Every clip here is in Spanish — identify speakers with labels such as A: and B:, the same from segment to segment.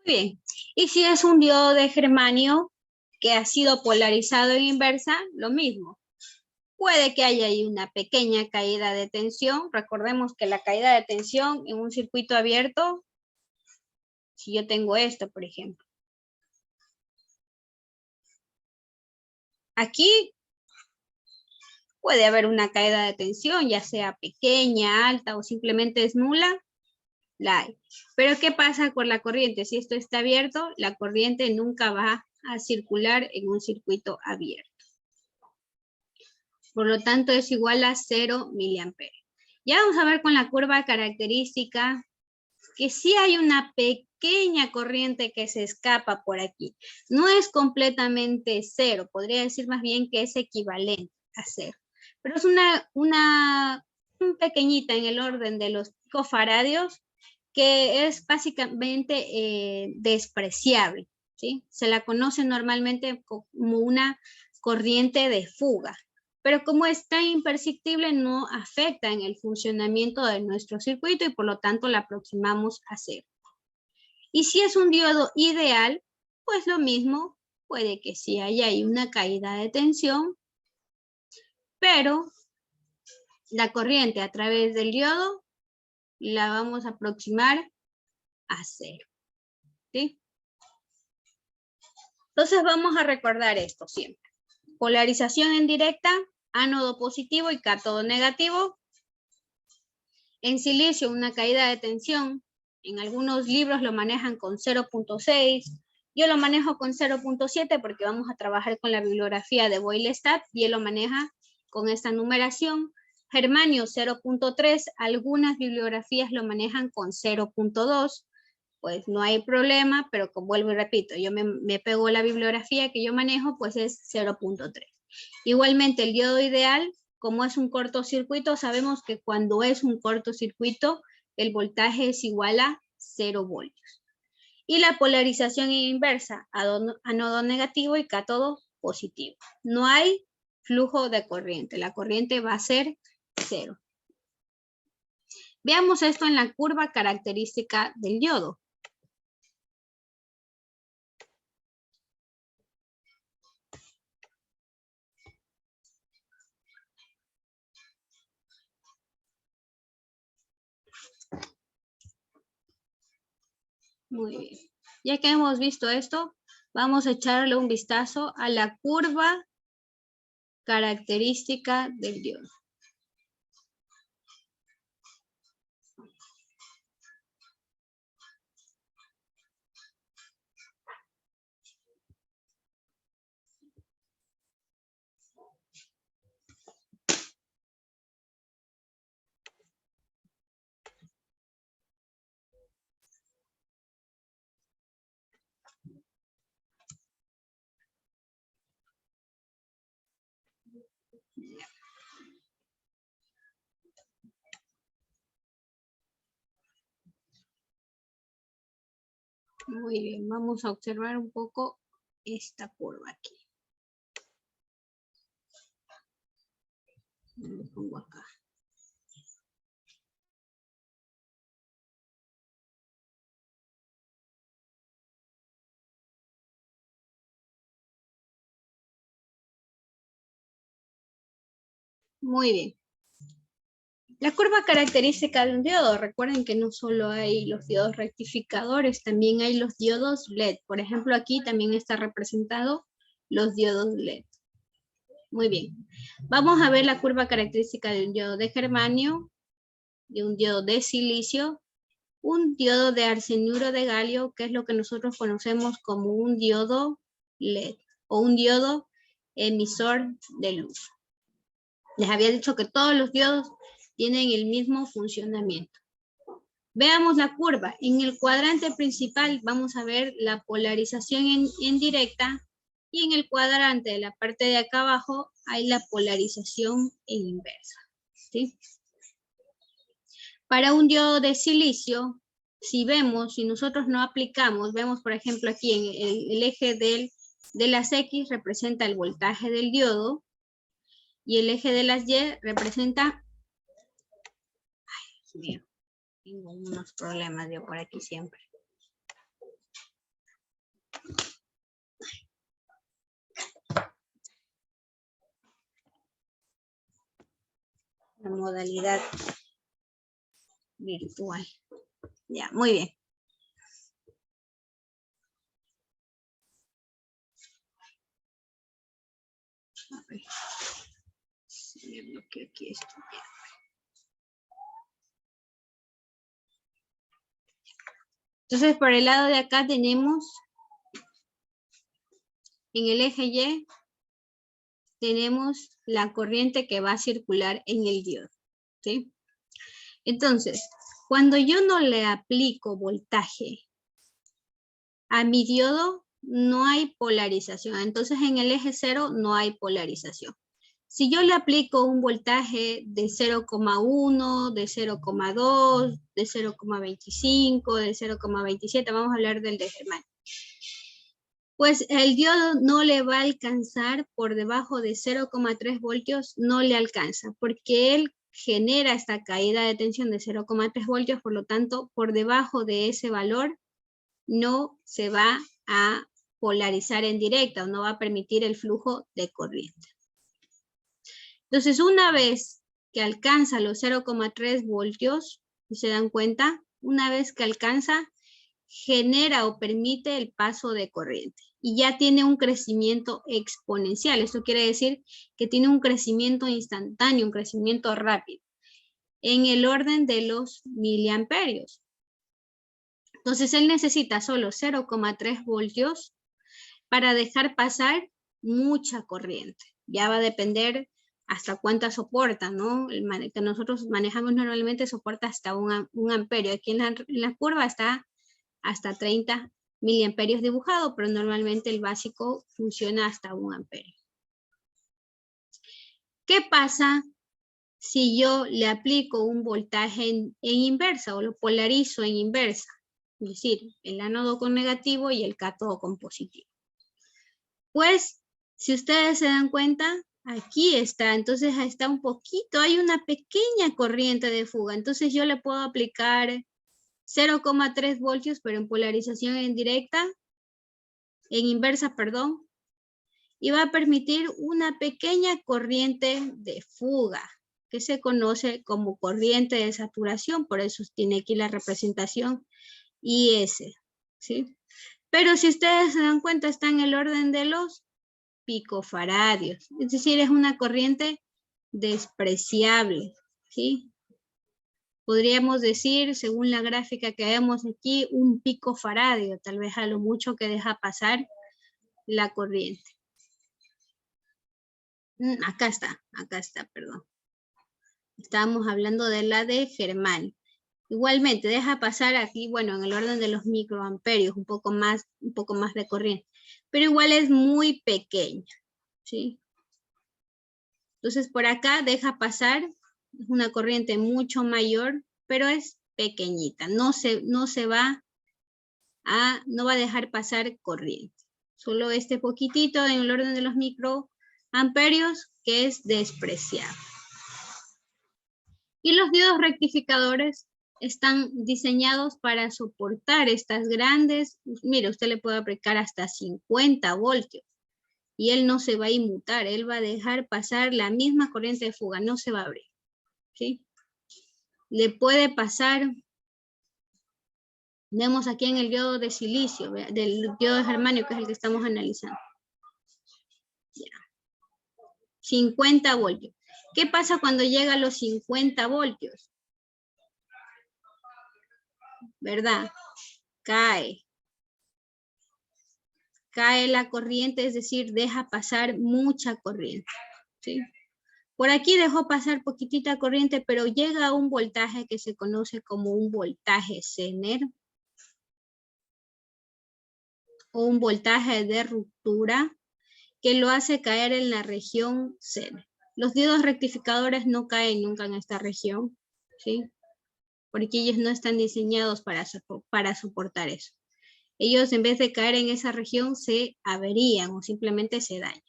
A: Muy bien. Y si es un diodo de germanio que ha sido polarizado en inversa, lo mismo. Puede que haya ahí una pequeña caída de tensión. Recordemos que la caída de tensión en un circuito abierto, si yo tengo esto, por ejemplo. Aquí puede haber una caída de tensión, ya sea pequeña, alta o simplemente es nula. La hay. Pero ¿qué pasa con la corriente? Si esto está abierto, la corriente nunca va a circular en un circuito abierto. Por lo tanto, es igual a 0 miliamperes. Ya vamos a ver con la curva característica que sí hay una pequeña corriente que se escapa por aquí. No es completamente cero, podría decir más bien que es equivalente a cero. Pero es una pequeñita en el orden de los picofaradios que es básicamente despreciable, ¿sí? Se la conoce normalmente como una corriente de fuga, pero como es tan imperceptible no afecta en el funcionamiento de nuestro circuito y por lo tanto la aproximamos a cero. Y si es un diodo ideal, pues lo mismo, puede que sí haya ahí una caída de tensión, pero la corriente a través del diodo la vamos a aproximar a cero, ¿sí? Entonces vamos a recordar esto siempre. Polarización en directa, ánodo positivo y cátodo negativo. En silicio, una caída de tensión. En algunos libros lo manejan con 0.6. Yo lo manejo con 0.7 porque vamos a trabajar con la bibliografía de Boyle-Stadt y él lo maneja con esta numeración. Germanio 0.3, algunas bibliografías lo manejan con 0.2. Pues no hay problema, pero como vuelvo y repito, yo me pego la bibliografía que yo manejo, pues es 0.3. Igualmente el diodo ideal, como es un cortocircuito, sabemos que cuando es un cortocircuito, el voltaje es igual a 0 voltios. Y la polarización inversa, ánodo negativo y cátodo positivo. No hay flujo de corriente, la corriente va a ser 0. Veamos esto en la curva característica del diodo. Muy bien. Ya que hemos visto esto, vamos a echarle un vistazo a la curva característica del diodo. Muy bien, vamos a observar un poco esta curva aquí. Lo pongo acá. Muy bien. La curva característica de un diodo, recuerden que no solo hay los diodos rectificadores, también hay los diodos LED. Por ejemplo, aquí también está representado los diodos LED. Muy bien. Vamos a ver la curva característica de un diodo de germanio, de un diodo de silicio, un diodo de arsenuro de galio, que es lo que nosotros conocemos como un diodo LED o un diodo emisor de luz. Les había dicho que todos los diodos tienen el mismo funcionamiento. Veamos la curva. En el cuadrante principal vamos a ver la polarización en directa y en el cuadrante de la parte de acá abajo hay la polarización en inversa, ¿sí? Para un diodo de silicio, si nosotros no aplicamos, vemos por ejemplo aquí en el eje de las X representa el voltaje del diodo y el eje de las Y representa... Ay, Dios mío, tengo unos problemas yo por aquí siempre. la modalidad virtual. Ya, muy bien. A ver. Se me bloqueó aquí esto. Entonces, por el lado de acá tenemos, en el eje Y, tenemos la corriente que va a circular en el diodo, ¿sí? Entonces, cuando yo no le aplico voltaje a mi diodo, no hay polarización. Entonces, en el eje 0 no hay polarización. Si yo le aplico un voltaje de 0,1, de 0,2, de 0,25, de 0,27, vamos a hablar del de Germán. Pues el diodo no le va a alcanzar por debajo de 0,3 voltios, no le alcanza, porque él genera esta caída de tensión de 0,3 voltios, por lo tanto, por debajo de ese valor no se va a polarizar en directa o no va a permitir el flujo de corriente. Entonces, una vez que alcanza los 0,3 voltios, si se dan cuenta, una vez que alcanza, genera o permite el paso de corriente. Y ya tiene un crecimiento exponencial. Esto quiere decir que tiene un crecimiento instantáneo, un crecimiento rápido, en el orden de los miliamperios. Entonces, él necesita solo 0,3 voltios para dejar pasar mucha corriente. Ya va a depender hasta cuánta soporta, ¿no? El que nosotros manejamos normalmente soporta hasta un amperio. Aquí en la curva está hasta 30 miliamperios dibujado, pero normalmente el básico funciona hasta 1 amperio. ¿Qué pasa si yo le aplico un voltaje en inversa o lo polarizo en inversa? Es decir, el ánodo con negativo y el cátodo con positivo. Pues, si ustedes se dan cuenta, aquí está, entonces está un poquito, hay una pequeña corriente de fuga, entonces yo le puedo aplicar 0,3 voltios, pero en polarización en inversa, perdón, y va a permitir una pequeña corriente de fuga, que se conoce como corriente de saturación, por eso tiene aquí la representación IS, ¿sí? Pero si ustedes se dan cuenta, está en el orden de los picofaradios, es decir, es una corriente despreciable, ¿sí? Podríamos decir, según la gráfica que vemos aquí, un picofaradio, tal vez a lo mucho que deja pasar la corriente. Acá está, perdón. Estábamos hablando de la de Germán. Igualmente, deja pasar aquí, bueno, en el orden de los microamperios, un poco más de corriente, pero igual es muy pequeña, ¿sí? Entonces, por acá deja pasar una corriente mucho mayor, pero es pequeñita, no va a dejar pasar corriente. Solo este poquitito en el orden de los microamperios que es despreciable. Y los diodos rectificadores están diseñados para soportar estas grandes, mire, usted le puede aplicar hasta 50 voltios y él no se va a inmutar, él va a dejar pasar la misma corriente de fuga, no se va a abrir, ¿sí? Le puede pasar, vemos aquí en el diodo de silicio, del diodo de germanio, que es el que estamos analizando. Ya. 50 voltios. ¿Qué pasa cuando llega a los 50 voltios? ¿Verdad? Cae la corriente, es decir, deja pasar mucha corriente, ¿sí? Por aquí dejó pasar poquitita corriente, pero llega a un voltaje que se conoce como un voltaje Zener, o un voltaje de ruptura, que lo hace caer en la región Zener. Los diodos rectificadores no caen nunca en esta región, ¿sí? Porque ellos no están diseñados para soportar eso. Ellos, en vez de caer en esa región, se averían o simplemente se dañan.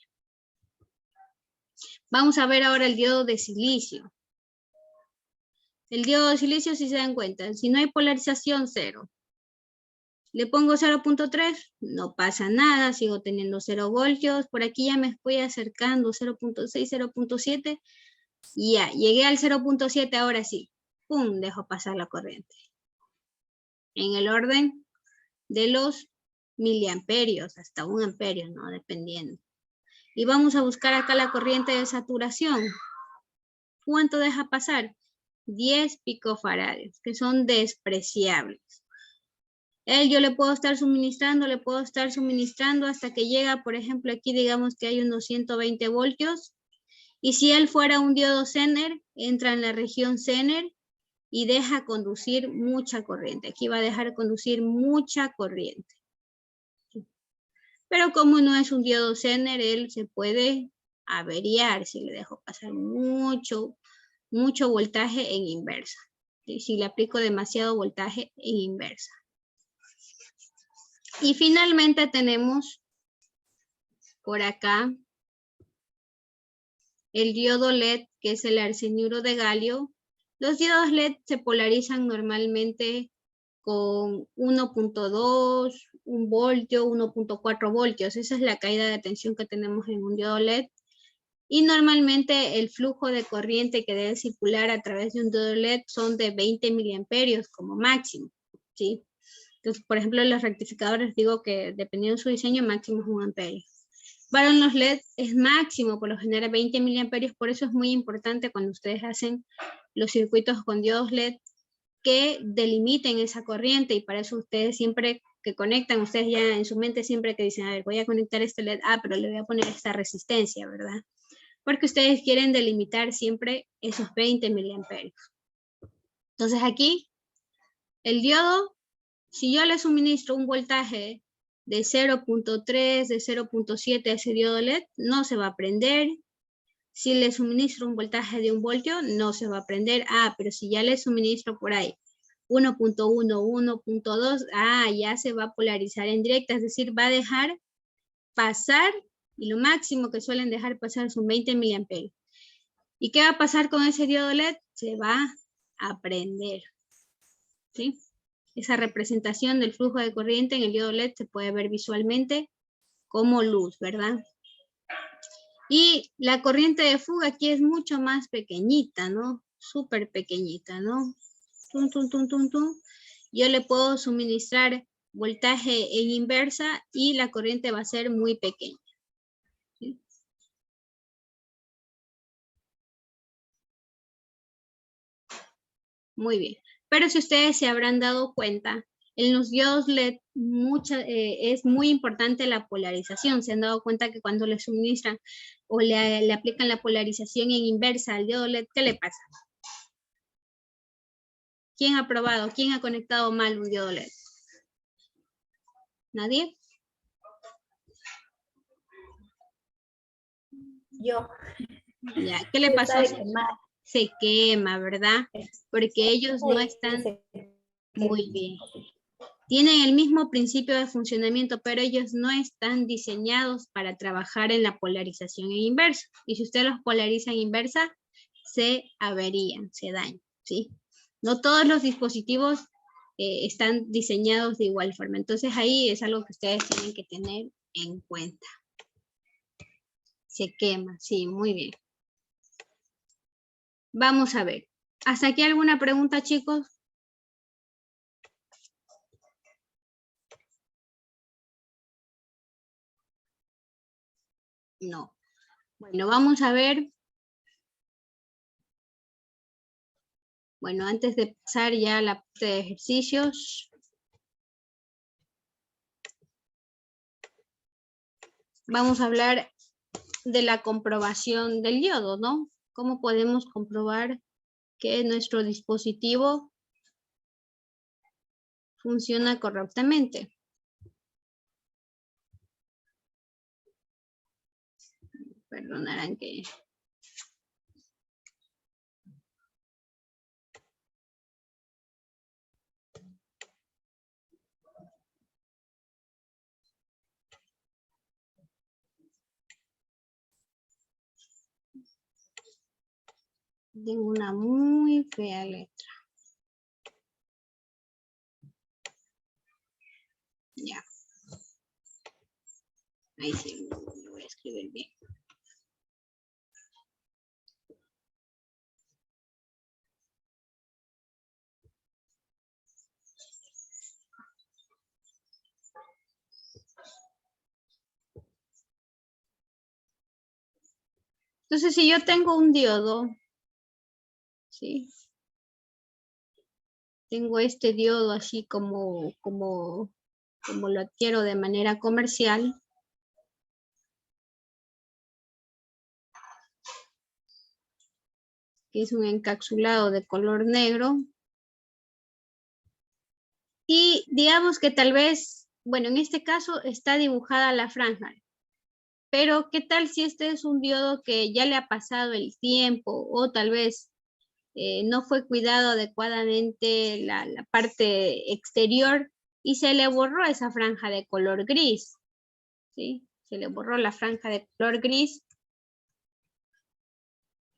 A: Vamos a ver ahora el diodo de silicio. El diodo de silicio, si se dan cuenta, si no hay polarización, 0. Le pongo 0.3, no pasa nada, sigo teniendo 0 voltios. Por aquí ya me estoy acercando, 0.6, 0.7. Ya, llegué al 0.7, ahora sí. ¡Pum! Dejo pasar la corriente. En el orden de los miliamperios, hasta 1 amperio, ¿no? Dependiendo. Y vamos a buscar acá la corriente de saturación. ¿Cuánto deja pasar? 10 picofarads, que son despreciables. Yo le puedo estar suministrando hasta que llega, por ejemplo, aquí digamos que hay unos 120 voltios. Y si él fuera un diodo Zener, entra en la región Zener y deja conducir mucha corriente. Aquí va a dejar conducir mucha corriente. Pero como no es un diodo Zener, él se puede averiar si le dejo pasar mucho voltaje en inversa. Si le aplico demasiado voltaje en inversa. Y finalmente tenemos por acá el diodo LED, que es el arseniuro de galio. Los diodos LED se polarizan normalmente con 1.2, 1 voltio, 1.4 voltios. Esa es la caída de tensión que tenemos en un diodo LED. Y normalmente el flujo de corriente que debe circular a través de un diodo LED son de 20 miliamperios como máximo, ¿sí? Entonces, por ejemplo, los rectificadores digo que dependiendo de su diseño, máximo es 1 amperio. Para los LED es máximo, por lo general 20 miliamperios, por eso es muy importante cuando ustedes hacen los circuitos con diodos LED que delimiten esa corriente, y para eso ustedes siempre que conectan, ustedes ya en su mente siempre que dicen, a ver, voy a conectar este LED, pero le voy a poner esta resistencia, ¿verdad? Porque ustedes quieren delimitar siempre esos 20 miliamperios. Entonces aquí, el diodo, si yo le suministro un voltaje de 0.3, de 0.7 a ese diodo LED, no se va a prender. Si le suministro un voltaje de 1 voltio, no se va a prender. Pero si ya le suministro por ahí 1.1, 1.2, ya se va a polarizar en directa, es decir, va a dejar pasar, y lo máximo que suelen dejar pasar son 20 miliamperios. ¿Y qué va a pasar con ese diodo LED? Se va a prender, ¿sí? Esa representación del flujo de corriente en el diodo LED se puede ver visualmente como luz, ¿verdad? Y la corriente de fuga aquí es mucho más pequeñita, ¿no? Súper pequeñita, ¿no? Tum, tum, tum, tum, tum. Yo le puedo suministrar voltaje en inversa y la corriente va a ser muy pequeña, ¿sí? Muy bien. Pero si ustedes se habrán dado cuenta, en los diodos LED es muy importante la polarización. Se han dado cuenta que cuando le suministran o le aplican la polarización en inversa al diodo LED, ¿qué le pasa? ¿Quién ha probado? ¿Quién ha conectado mal un diodo LED? ¿Nadie?
B: Yo.
A: Ya, ¿qué le pasó? Se quema, ¿verdad? Porque ellos no están muy bien. Tienen el mismo principio de funcionamiento, pero ellos no están diseñados para trabajar en la polarización en inversa. Y si usted los polariza en inversa, se averían, se dañan, ¿sí? No todos los dispositivos están diseñados de igual forma. Entonces ahí es algo que ustedes tienen que tener en cuenta. Se quema, sí, muy bien. Vamos a ver. ¿Hasta aquí alguna pregunta, chicos? No. Bueno, vamos a ver. Bueno, antes de pasar ya a la parte de ejercicios, vamos a hablar de la comprobación del diodo, ¿no? ¿Cómo podemos comprobar que nuestro dispositivo funciona correctamente? Perdonarán que... Tengo una muy fea letra. Ya. Ahí sí, lo voy a escribir bien. Entonces, si yo tengo un diodo, ¿sí? Tengo este diodo así como lo adquiero de manera comercial. Que es un encapsulado de color negro. Y digamos que tal vez, bueno, en este caso está dibujada la franja. Pero, ¿qué tal si este es un diodo que ya le ha pasado el tiempo o tal vez no fue cuidado adecuadamente la parte exterior y se le borró esa franja de color gris? ¿Sí? Se le borró la franja de color gris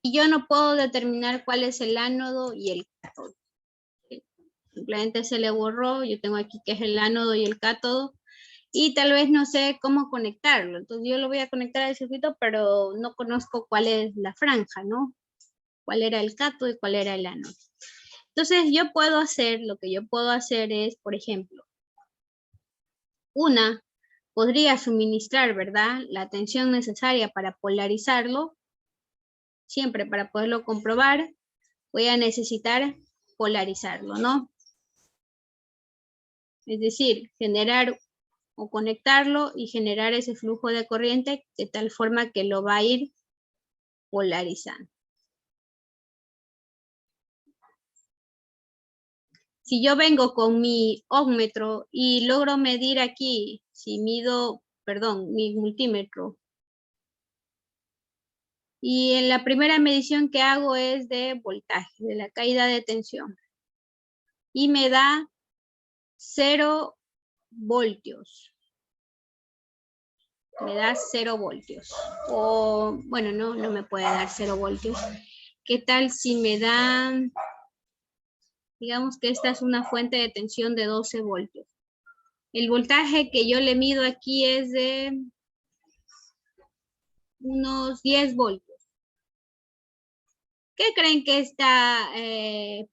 A: y yo no puedo determinar cuál es el ánodo y el cátodo. Simplemente se le borró, yo tengo aquí que es el ánodo y el cátodo, y tal vez no sé cómo conectarlo. Entonces yo lo voy a conectar al circuito, pero no conozco cuál es la franja, ¿no? Cuál era el cátodo y cuál era el ánodo. Entonces lo que yo puedo hacer es, por ejemplo, podría suministrar, ¿verdad? La tensión necesaria para polarizarlo. Siempre para poderlo comprobar, voy a necesitar polarizarlo, ¿no? Es decir, generar o conectarlo y generar ese flujo de corriente de tal forma que lo va a ir polarizando. Si yo vengo con mi ohmmetro y logro medir aquí, si mido, perdón, mi multímetro, y en la primera medición que hago es de voltaje, de la caída de tensión, y me da 0 voltios. Me da 0 voltios. O, bueno, no me puede dar 0 voltios. ¿Qué tal si me dan, digamos que esta es una fuente de tensión de 12 voltios? El voltaje que yo le mido aquí es de unos 10 voltios. ¿Qué creen que está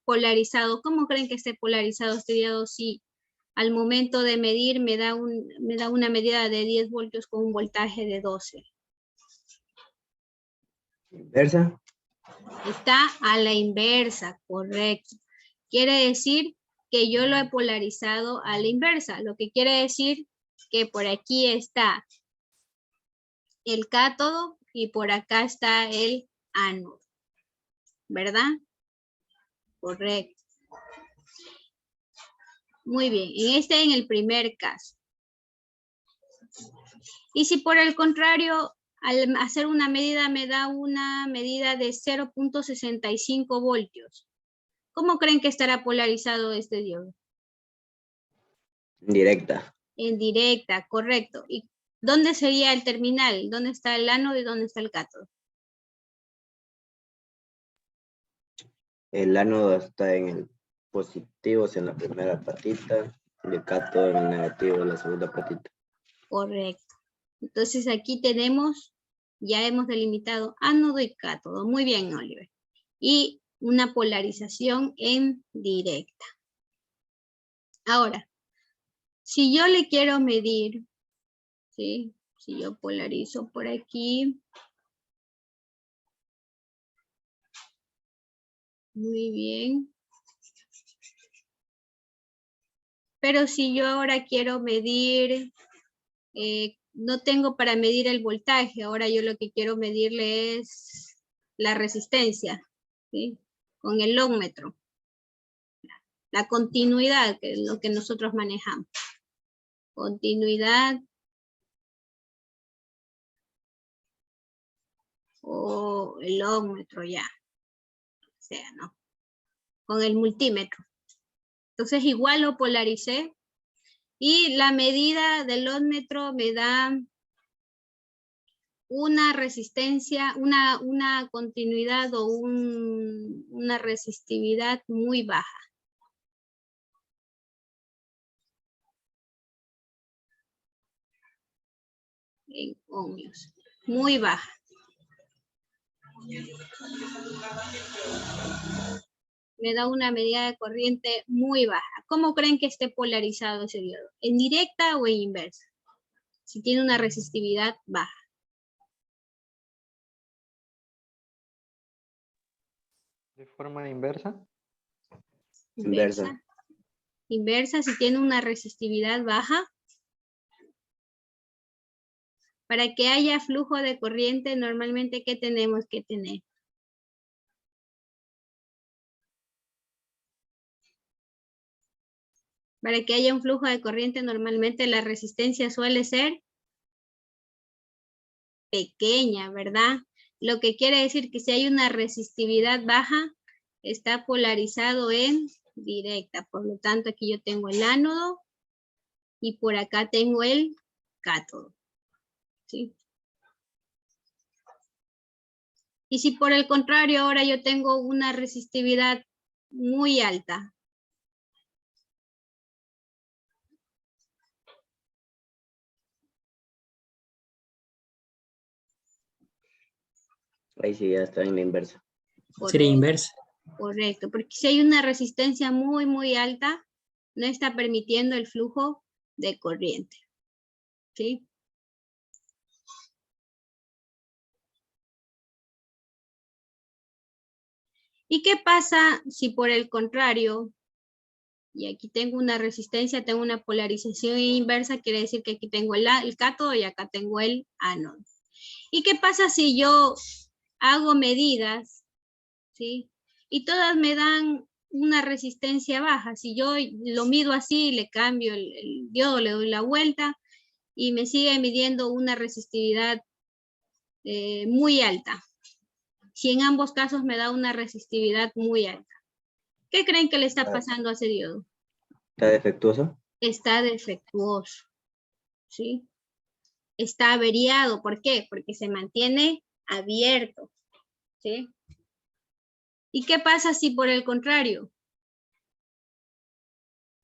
A: polarizado? ¿Cómo creen que esté polarizado este diodo si al momento de medir me da una medida de 10 voltios con un voltaje de 12?
B: Inversa.
A: Está a la inversa, correcto. Quiere decir que yo lo he polarizado a la inversa, lo que quiere decir que por aquí está el cátodo y por acá está el ánodo, ¿verdad? Correcto. Muy bien, en el primer caso. Y si por el contrario, al hacer una medida me da una medida de 0.65 voltios, ¿cómo creen que estará polarizado este diodo?
B: Directa.
A: En directa, correcto. ¿Y dónde sería el terminal? ¿Dónde está el ánodo y dónde está el cátodo?
B: El ánodo está en el positivo, en la primera patita, y el cátodo en el negativo, en la segunda patita.
A: Correcto. Entonces aquí tenemos, ya hemos delimitado ánodo y cátodo. Muy bien, Oliver. Y una polarización en directa. Ahora, si yo le quiero medir, ¿sí? Si yo polarizo por aquí. Muy bien. Pero si yo ahora quiero medir, no tengo para medir el voltaje, ahora yo lo que quiero medirle es la resistencia, ¿sí? Con el ohmmetro. La continuidad, que es lo que nosotros manejamos. Continuidad o el ohmmetro ya. O sea, ¿no? Con el multímetro. Entonces igual lo polaricé y la medida del ohmmetro me da una resistencia, una continuidad o una resistividad muy baja. En ohmios, muy baja. Me da una medida de corriente muy baja. ¿Cómo creen que esté polarizado ese diodo? ¿En directa o en inversa? Si tiene una resistividad baja.
C: De forma inversa.
B: Inversa.
A: Inversa, si tiene una resistividad baja. Para que haya flujo de corriente, normalmente, ¿qué tenemos que tener? Para que haya un flujo de corriente, normalmente la resistencia suele ser pequeña, ¿verdad? Lo que quiere decir que si hay una resistividad baja, está polarizado en directa. Por lo tanto, aquí yo tengo el ánodo y por acá tengo el cátodo. ¿Sí? Y si por el contrario ahora yo tengo una resistividad muy alta,
B: Ahí sí ya está en la inversa.
D: Sería inversa.
A: correcto, porque si hay una resistencia muy, muy alta, no está permitiendo el flujo de corriente. ¿Sí? ¿Y qué pasa si por el contrario, y aquí tengo una resistencia, tengo una polarización inversa, quiere decir que aquí tengo el cátodo y acá tengo el ánodo? ¿Y qué pasa si yo hago medidas, ¿sí? Y todas me dan una resistencia baja? Si yo lo mido así, le cambio el diodo, le doy la vuelta y me sigue midiendo una resistividad muy alta. Si en ambos casos me da una resistividad muy alta, ¿qué creen que le está pasando a ese diodo?
B: ¿Está defectuoso?
A: Está defectuoso, ¿sí? Está averiado. ¿Por qué? Porque se mantiene abierto, ¿sí? ¿Y qué pasa si por el contrario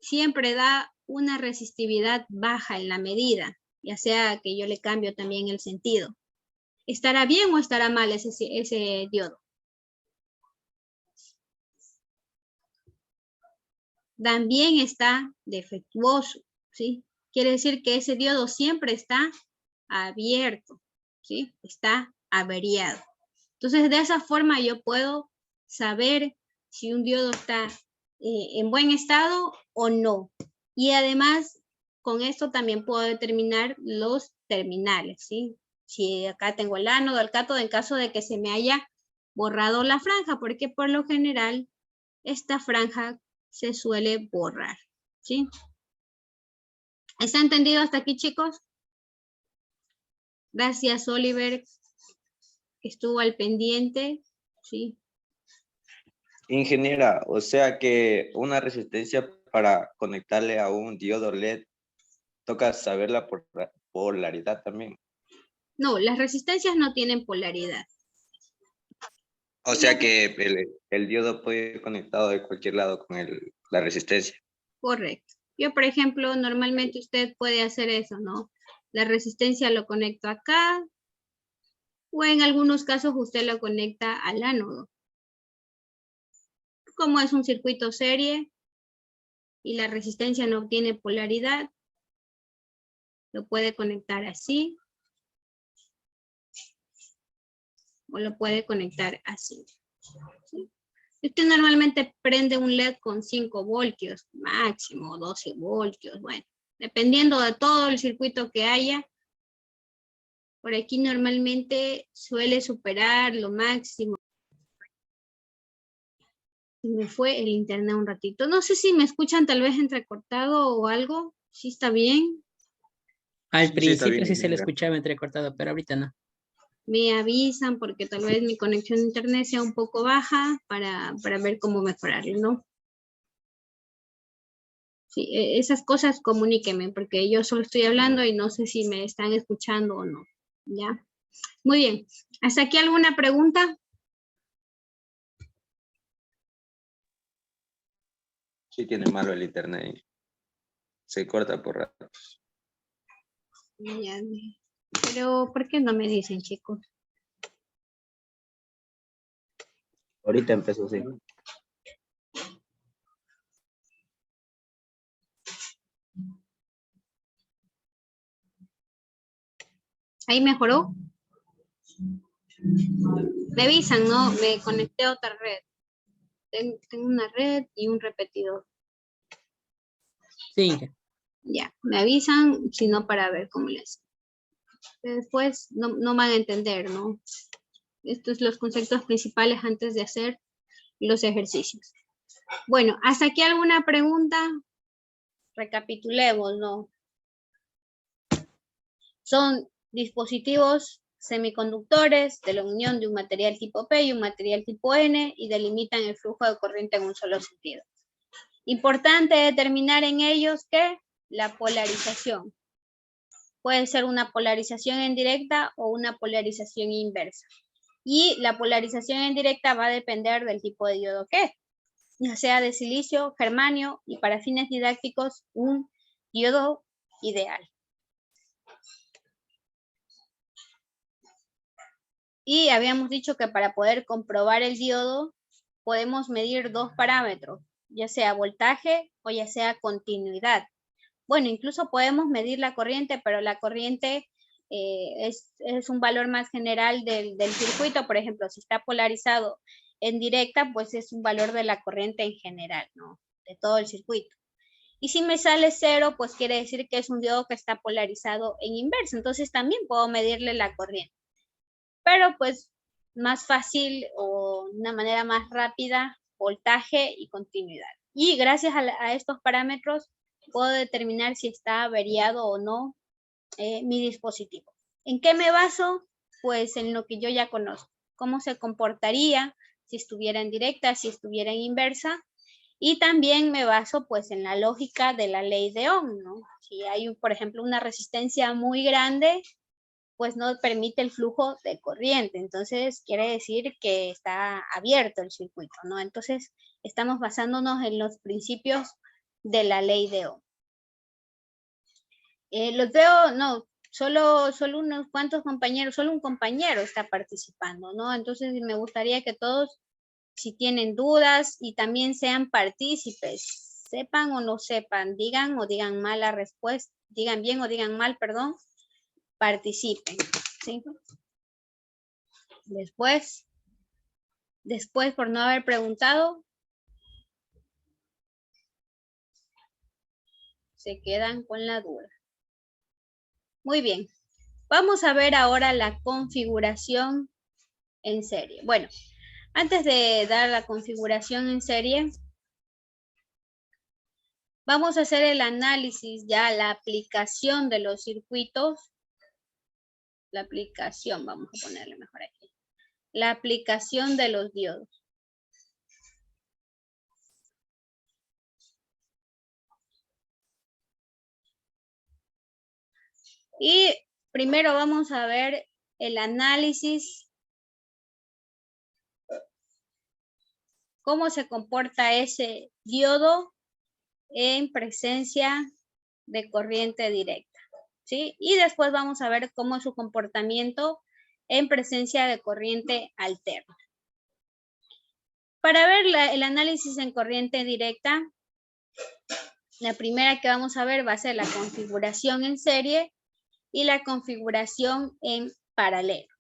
A: siempre da una resistividad baja en la medida, ya sea que yo le cambio también el sentido? ¿Estará bien o estará mal ese diodo? También está defectuoso, ¿sí? Quiere decir que ese diodo siempre está abierto, ¿sí? Está averiado. Entonces, de esa forma yo puedo saber si un diodo está en buen estado o no. Y además, con esto también puedo determinar los terminales, ¿sí? Si acá tengo el ánodo, el cátodo, en caso de que se me haya borrado la franja, porque por lo general esta franja se suele borrar, ¿sí? ¿Está entendido hasta aquí, chicos? Gracias, Oliver, que estuvo al pendiente, ¿sí?
C: Ingeniera, o sea que una resistencia para conectarle a un diodo LED, toca saber la polaridad también.
A: No, las resistencias no tienen polaridad.
C: O sea que el diodo puede ir conectado de cualquier lado con la resistencia.
A: Correcto. Yo, por ejemplo, normalmente usted puede hacer eso, ¿no? La resistencia lo conecto acá, o en algunos casos usted lo conecta al ánodo. Como es un circuito serie y la resistencia no tiene polaridad, lo puede conectar así, o lo puede conectar así. ¿Sí? Usted normalmente prende un LED con 5 voltios, máximo 12 voltios, bueno, dependiendo de todo el circuito que haya. Por aquí normalmente suele superar lo máximo. Me fue el internet un ratito. No sé si me escuchan tal vez entrecortado o algo. ¿Sí está bien?
D: Al
C: Sí, está
D: principio
C: bien,
D: sí se le
C: ingeniera.
D: escuchaba entrecortado, pero ahorita no.
A: Me avisan porque tal vez mi conexión a internet sea un poco baja para ver cómo mejorarlo, ¿no? Sí, esas cosas comuníquenme porque yo solo estoy hablando y no sé si me están escuchando o no. ¿Ya? Muy bien. ¿Hasta aquí alguna pregunta?
C: Sí tiene malo el internet. Se corta por ratos.
A: Ya. Pero, ¿por qué no me dicen, chicos?
B: Ahorita empezó, sí.
A: ¿Ahí mejoró? Me avisan, ¿no? Me conecté a otra red. Tengo una red y un repetidor.
D: Sí.
A: Ya, me avisan, si no para ver cómo les. Después no van a entender, ¿no? Estos son los conceptos principales antes de hacer los ejercicios. Bueno, ¿hasta aquí alguna pregunta? Recapitulemos, ¿no? Son dispositivos semiconductores de la unión de un material tipo P y un material tipo N y delimitan el flujo de corriente en un solo sentido. Importante determinar en ellos que la polarización puede ser una polarización en directa o una polarización inversa. Y la polarización en directa va a depender del tipo de diodo que es, ya sea de silicio, germanio y para fines didácticos un diodo ideal. Y habíamos dicho que para poder comprobar el diodo podemos medir dos parámetros, ya sea voltaje o ya sea continuidad. Bueno, incluso podemos medir la corriente, pero la corriente es un valor más general del circuito. Por ejemplo, si está polarizado en directa, pues es un valor de la corriente en general, ¿no? De todo el circuito. Y si me sale 0, pues quiere decir que es un diodo que está polarizado en inversa. Entonces también puedo medirle la corriente. Pero pues más fácil o una manera más rápida, voltaje y continuidad. Y gracias a estos parámetros puedo determinar si está averiado o no mi dispositivo. ¿En qué me baso? Pues en lo que yo ya conozco. Cómo se comportaría si estuviera en directa, si estuviera en inversa. Y también me baso pues en la lógica de la ley de Ohm, ¿no? Si hay, por ejemplo, una resistencia muy grande, pues no permite el flujo de corriente. Entonces quiere decir que está abierto el circuito, ¿no? Entonces estamos basándonos en los principios de la ley de Ohm. Los veo, no, solo unos cuantos compañeros, solo un compañero está participando, ¿no? Entonces me gustaría que todos, si tienen dudas y también sean partícipes, sepan o no sepan, digan o digan mal la respuesta, digan bien o digan mal, perdón, participen, ¿sí? Después por no haber preguntado, se quedan con la duda. Muy bien, vamos a ver ahora la configuración en serie. Bueno, antes de dar la configuración en serie, vamos a hacer el análisis ya, la aplicación de los circuitos. La aplicación, vamos a ponerle mejor aquí. La aplicación de los diodos. Y primero vamos a ver el análisis, cómo se comporta ese diodo en presencia de corriente directa, ¿sí? Y después vamos a ver cómo es su comportamiento en presencia de corriente alterna. Para ver el análisis en corriente directa, la primera que vamos a ver va a ser la configuración en serie y la configuración en paralelo.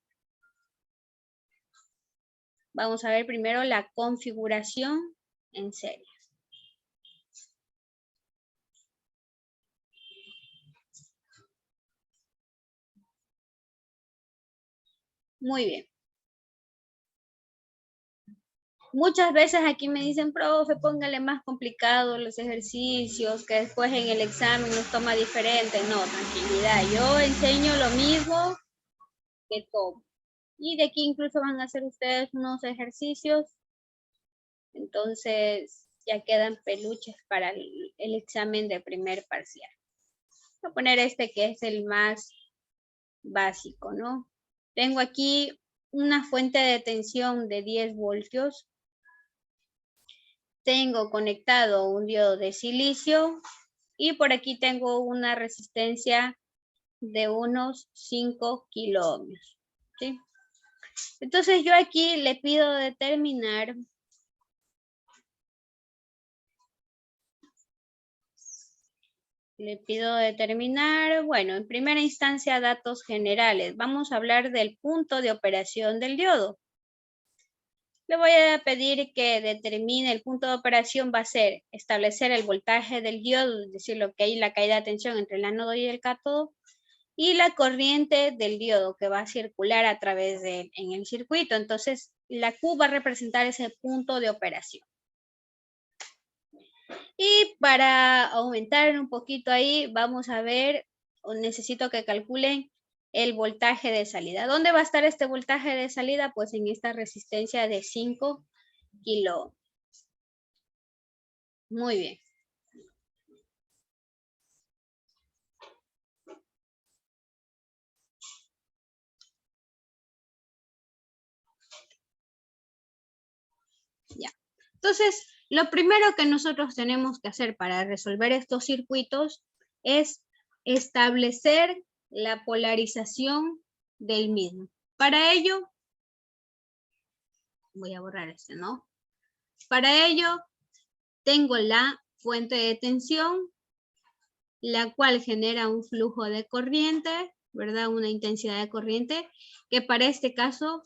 A: Vamos a ver primero la configuración en serie. Muy bien. Muchas veces aquí me dicen, profe, póngale más complicado los ejercicios, que después en el examen nos toma diferente. No, tranquilidad. Yo enseño lo mismo que todo. Y de aquí incluso van a hacer ustedes unos ejercicios. Entonces ya quedan peluches para el examen de primer parcial. Voy a poner este que es el más básico, ¿no? Tengo aquí una fuente de tensión de 10 voltios. Tengo conectado un diodo de silicio y por aquí tengo una resistencia de unos 5 kiloohmios, ¿sí? Entonces yo aquí le pido determinar bueno, en primera instancia datos generales. Vamos a hablar del punto de operación del diodo. Le voy a pedir que determine el punto de operación, va a ser establecer el voltaje del diodo, es decir, lo que hay la caída de tensión entre el ánodo y el cátodo, y la corriente del diodo que va a circular a través en el circuito. Entonces, la Q va a representar ese punto de operación. Y para aumentar un poquito ahí, vamos a ver, necesito que calculen el voltaje de salida. ¿Dónde va a estar este voltaje de salida? Pues en esta resistencia de 5 kilo. Muy bien. Ya. Entonces, lo primero que nosotros tenemos que hacer para resolver estos circuitos es establecer la polarización del mismo. Para ello, voy a borrar este, ¿no? Para ello, tengo la fuente de tensión, la cual genera un flujo de corriente, ¿verdad? Una intensidad de corriente, que para este caso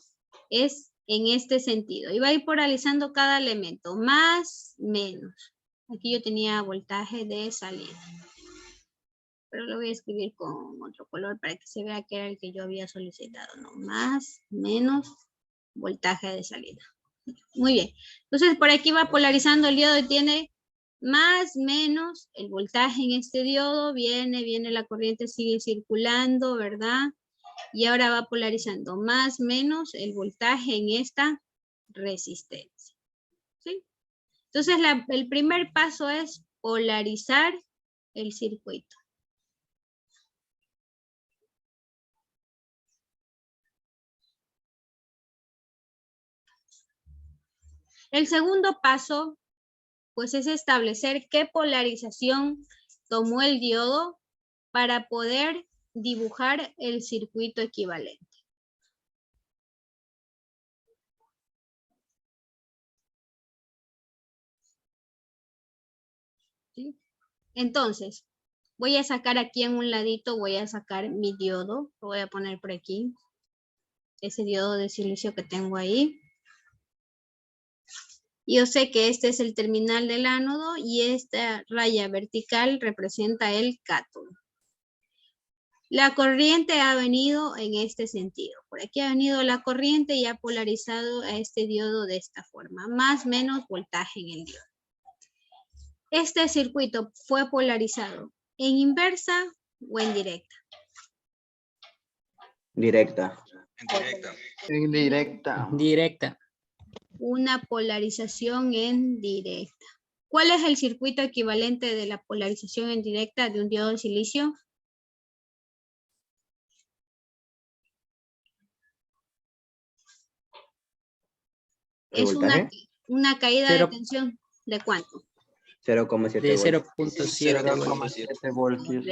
A: es en este sentido. Y va a ir polarizando cada elemento, más, menos. Aquí yo tenía voltaje de salida. Pero lo voy a escribir con otro color para que se vea que era el que yo había solicitado, ¿no? Más, menos, voltaje de salida. Muy bien. Entonces, por aquí va polarizando el diodo y tiene más, menos, el voltaje en este diodo, viene la corriente, sigue circulando, ¿verdad? Y ahora va polarizando más, menos, el voltaje en esta resistencia. ¿Sí? Entonces, el primer paso es polarizar el circuito. El segundo paso, pues, es establecer qué polarización tomó el diodo para poder dibujar el circuito equivalente. ¿Sí? Entonces, voy a sacar aquí en un ladito, voy a sacar mi diodo, lo voy a poner por aquí, ese diodo de silicio que tengo ahí. Yo sé que este es el terminal del ánodo y esta raya vertical representa el cátodo. La corriente ha venido en este sentido. Por aquí ha venido la corriente y ha polarizado a este diodo de esta forma. Más menos voltaje en el diodo. Este circuito fue polarizado en inversa o en directa.
B: Directa.
C: En directa.
D: Directa.
A: Una polarización en directa. ¿Cuál es el circuito equivalente de la polarización en directa de un diodo de silicio? Es una caída de tensión. ¿De cuánto?
B: 0,7
D: De
B: voltios.
D: 0.7
C: voltios.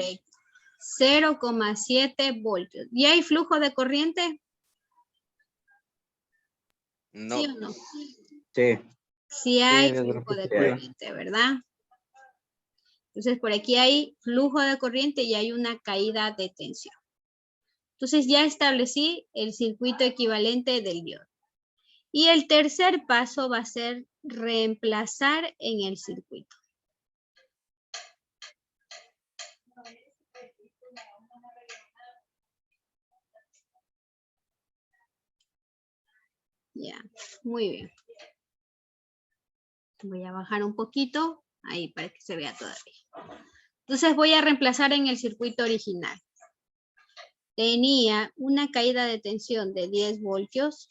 A: 0,7 voltios. ¿Y hay flujo de corriente?
C: No.
A: ¿Sí o no?
B: Sí.
A: Sí hay flujo de corriente, ¿verdad? Entonces, por aquí hay flujo de corriente y hay una caída de tensión. Entonces, ya establecí el circuito equivalente del diodo. Y el tercer paso va a ser reemplazar en el circuito. Ya, muy bien. Voy a bajar un poquito, ahí para que se vea todavía. Entonces voy a reemplazar en el circuito original. Tenía una caída de tensión de 10 voltios.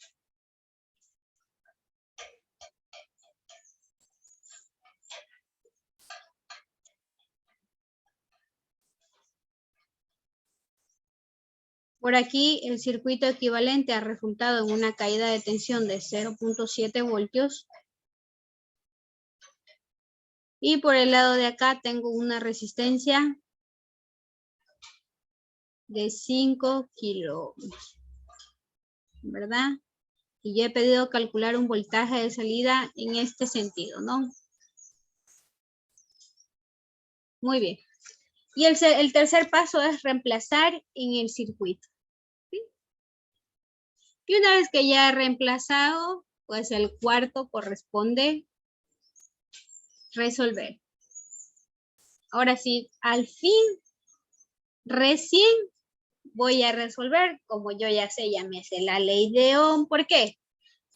A: Por aquí el circuito equivalente ha resultado en una caída de tensión de 0.7 voltios. Y por el lado de acá tengo una resistencia de 5 kilo ohms, ¿verdad? Y yo he pedido calcular un voltaje de salida en este sentido, ¿no? Muy bien. Y el tercer paso es reemplazar en el circuito. ¿Sí? Y una vez que ya he reemplazado, Pues el cuarto corresponde resolver. Ahora sí, al fin, recién voy a resolver, como yo ya me sé la ley de Ohm. ¿Por qué?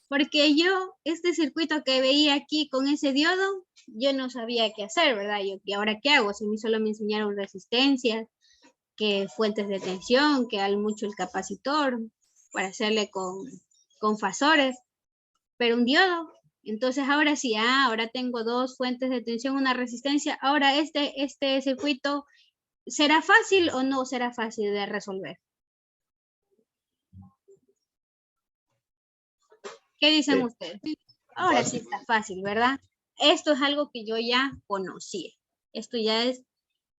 A: Porque yo, este circuito que veía aquí con ese diodo, yo no sabía qué hacer, ¿verdad? ¿Y ahora qué hago? Si a mí solo me enseñaron resistencias, que fuentes de tensión, que al mucho el capacitor, para hacerle con fasores, pero un diodo. Entonces ahora sí, ahora tengo dos fuentes de tensión, una resistencia. Ahora este circuito, ¿será fácil o no será fácil de resolver? ¿Qué dicen
B: Sí.
A: ustedes? Ahora sí está fácil, ¿verdad? Esto es algo que yo ya conocía. Esto ya es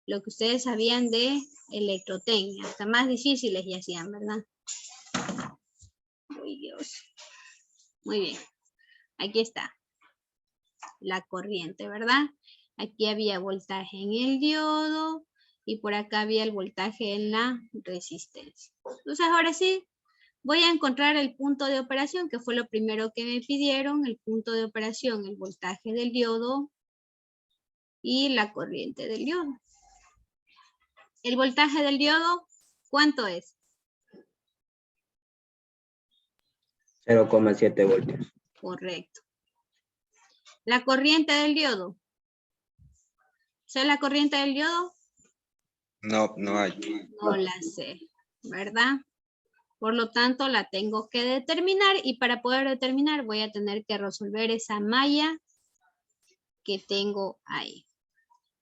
A: lo que ustedes sabían de electrotecnia. Hasta más difíciles ya hacían, ¿verdad? Uy, Dios. Muy bien. Aquí está la corriente, ¿verdad? Aquí había voltaje en el diodo y por acá había el voltaje en la resistencia. Entonces ahora sí, voy a encontrar el punto de operación, que fue lo primero que me pidieron, el punto de operación, el voltaje del diodo y la corriente del diodo. El voltaje del diodo, ¿cuánto es?
B: 0,7 voltios.
A: Correcto. La corriente del diodo. ¿Sé la corriente del diodo?
C: No, no hay.
A: No la sé, ¿verdad? Por lo tanto, la tengo que determinar y para poder determinar voy a tener que resolver esa malla que tengo ahí.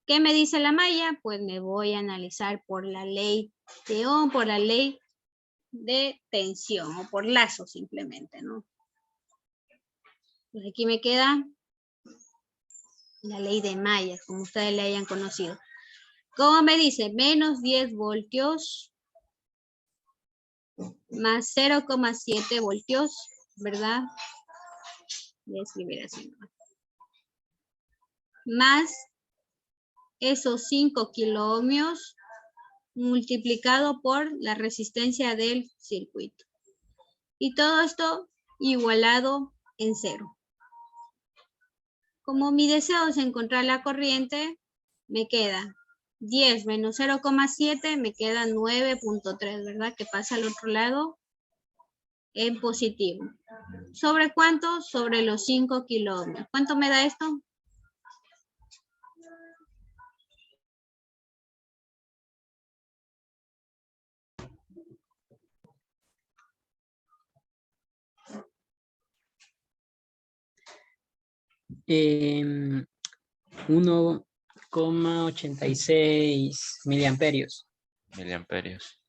A: ¿Qué me dice la malla? Pues me voy a analizar por la ley de Ohm, por la ley de tensión o por lazo simplemente, ¿no? Pues aquí me queda la ley de Maya, como ustedes le hayan conocido. ¿Cómo me dice? Menos 10 voltios más 0,7 voltios, ¿verdad? Voy a escribir así, ¿no? Más esos 5 kiloohmios multiplicado por la resistencia del circuito. Y todo esto igualado en 0. Como mi deseo es encontrar la corriente, me queda 10 menos 0,7, me queda 9.3, ¿verdad? Que pasa al otro lado en positivo. ¿Sobre cuánto? Sobre los 5 kiloohmios. ¿Cuánto me da esto?
D: Em, 1,86 miliamperios.
E: Miliamperios.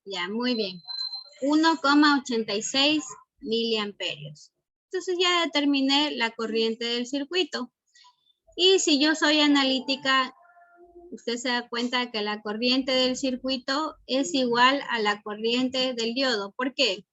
A: Ya, muy bien. 1,86 miliamperios. Entonces ya determiné la corriente del circuito. Y si yo soy analítica, usted se da cuenta que la corriente del circuito es igual a la corriente del diodo. ¿Por qué?